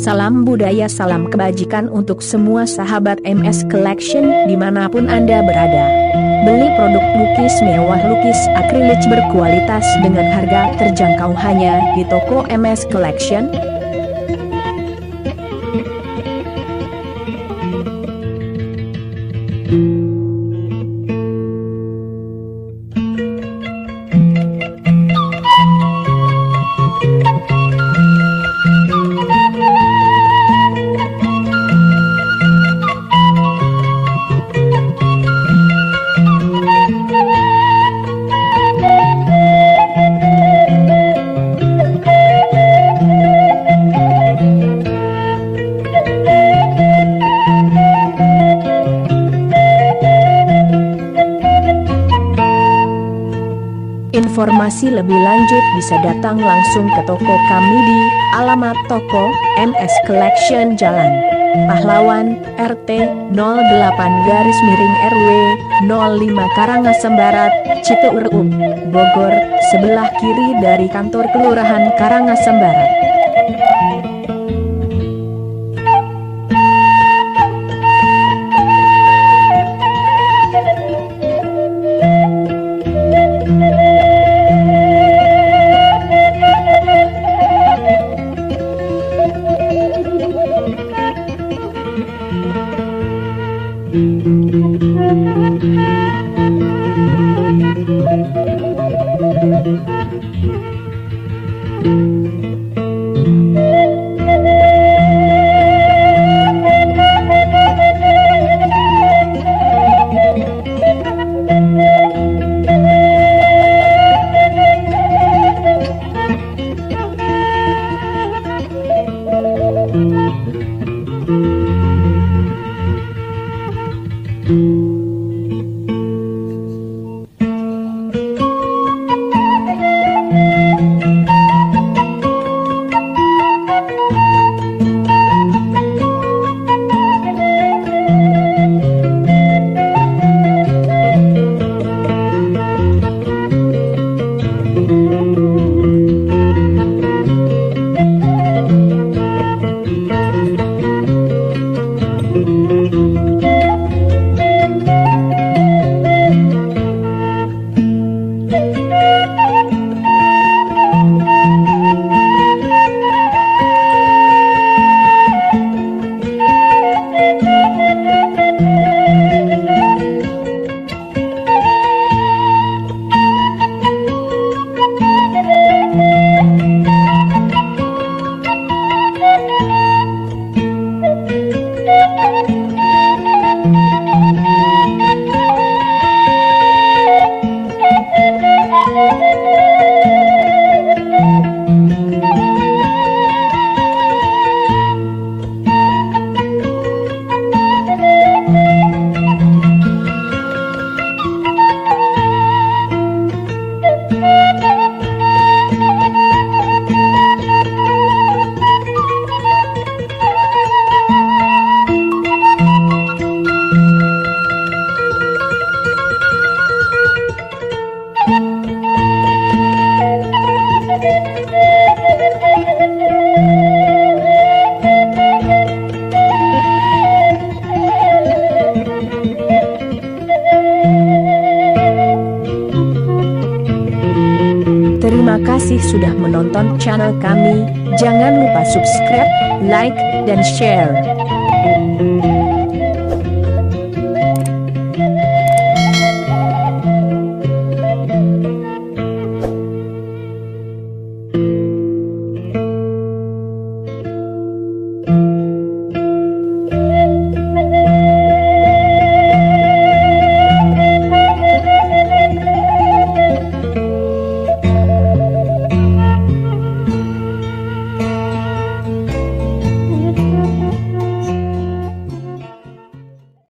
Salam budaya, salam kebajikan untuk semua sahabat MS Collection dimanapun Anda berada. Beli produk lukis mewah, lukis akrilik berkualitas dengan harga terjangkau hanya di toko MS Collection. Informasi lebih lanjut bisa datang langsung ke toko kami di alamat toko MS Collection Jalan Pahlawan RT 08-RW 05 Karangasem Barat, Citeureup, Bogor, sebelah kiri dari kantor Kelurahan Karangasem Barat. Terima kasih sudah menonton channel kami. Jangan lupa subscribe, like, dan share.